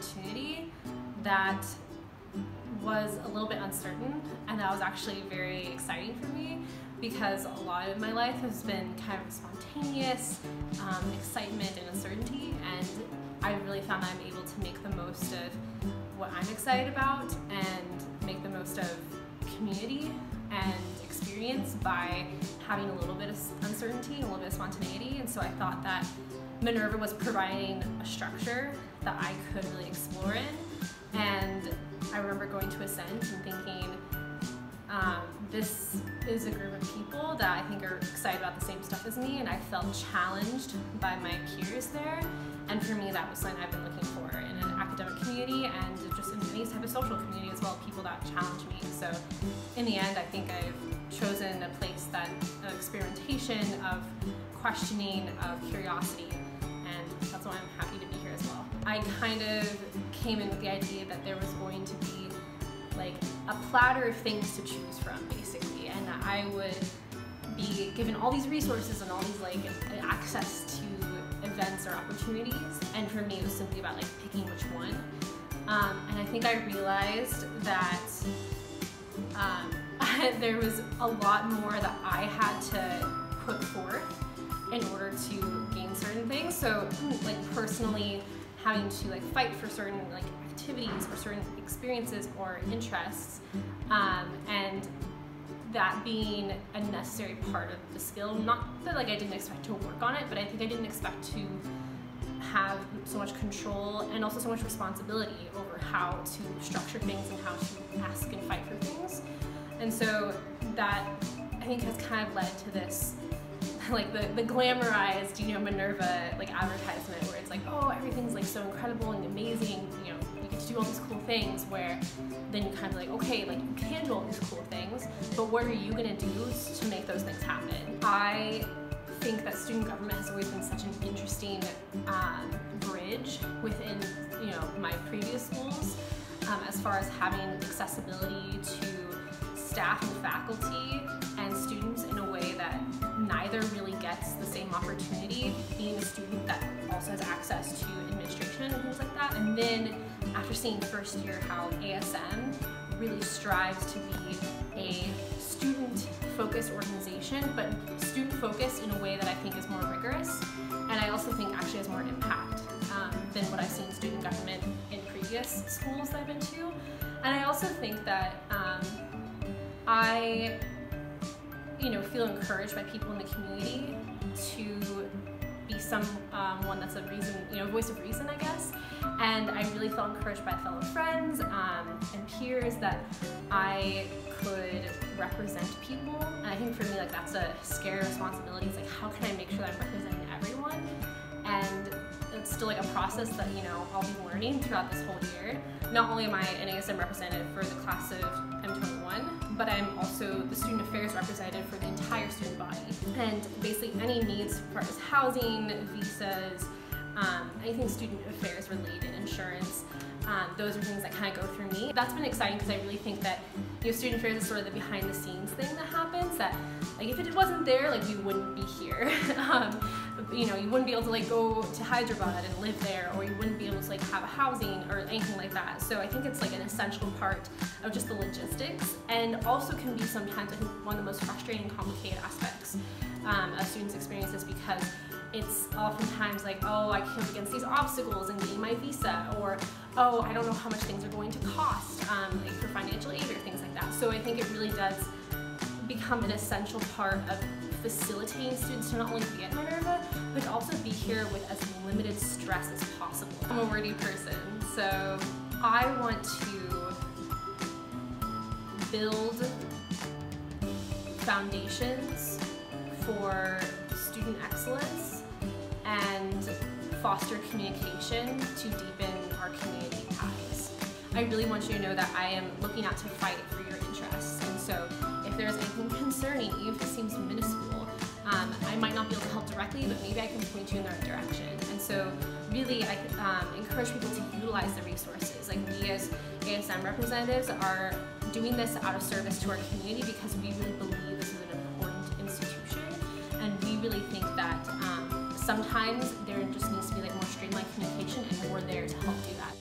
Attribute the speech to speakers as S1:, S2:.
S1: opportunity that was a little bit uncertain, and that was actually very exciting for me because a lot of my life has been kind of spontaneous excitement and uncertainty, and I really found that I'm able to make the most of what I'm excited about and make the most of community and experience by having a little bit of uncertainty and a little bit of spontaneity. And so I thought that Minerva was providing a structure that I could really explore in. And I remember going to Ascent and thinking, this is a group of people that I think are excited about the same stuff as me, and I felt challenged by my peers there. And for me, that was something I've been looking for in an academic community and just in any type of social community as well, people that challenge me. So in the end, I think I've chosen a place that of experimentation, of questioning, of curiosity, and that's why I'm happy to be here as well. I kind of came in with the idea that there was going to be like a platter of things to choose from, basically, and that I would be given all these resources and all these like access to events or opportunities, and for me it was simply about like picking which one. And I think I realized that there was a lot more that I had to put forth in order to gain certain things. So like personally having to like fight for certain like activities or certain experiences or interests, and that being a necessary part of the skill. Not that like I didn't expect to work on it, but I think I didn't expect to have so much control and also so much responsibility over how to structure things and how to ask and fight for things. And so that I think has kind of led to this like the glamorized, you know, Minerva like advertisement where it's like, oh, everything's like so incredible and amazing, you know, you get to do all these cool things, where then you kind of like, okay, like you can do all these cool things, but what are you gonna do to make those things happen? I think that student government has always been such an interesting bridge within, you know, my previous schools, as far as having accessibility to staff and faculty and students in a way that neither really gets the same opportunity, being a student that also has access to administration and things like that. And then after seeing first year how ASM really strives to be a student-focused organization, but student-focused in a way that I think is more rigorous, and I also think actually has more impact than what I've seen in student government in previous schools that I've been to. And I also think that I, you know, feel encouraged by people in the community to be someone that's a reason, you know, voice of reason, I guess. And I really felt encouraged by fellow friends and peers that I could represent people. And I think for me, like, that's a scary responsibility. It's like, how can I make sure that I'm representing everyone? And it's still like a process that, you know, I'll be learning throughout this whole year. Not only am I an ASM representative for the class of M21, but I'm also the student affairs representative for the entire student body. And basically any needs as far as housing, visas, anything student affairs related, insurance, those are things that kind of go through me. That's been exciting because I really think that, you know, student affairs is sort of the behind the scenes thing that happens, that like if it wasn't there, like we wouldn't be here. You know, you wouldn't be able to like go to Hyderabad and live there, or you wouldn't be able to like have a housing or anything like that. So I think it's like an essential part of just the logistics, and also can be sometimes I think one of the most frustrating and complicated aspects of students' experiences, because it's oftentimes like, oh, I came against these obstacles in getting my visa, or oh, I don't know how much things are going to cost, like for financial aid or things like that. So I think it really does become an essential part of facilitating students to not only be at Minerva, but also be here with as limited stress as possible. I'm a wordy person, so I want to build foundations for student excellence and foster communication to deepen our community ties. I really want you to know that I am looking out to fight for your interests, and so if there's anything concerning, even if it seems minuscule, I might not be able to help directly, but maybe I can point you in the right direction. And so really I encourage people to utilize the resources. Like, we as ASM representatives are doing this out of service to our community because we really believe this is an important institution, and we really think that sometimes there just needs to be like more streamlined communication, and we're there to help do that.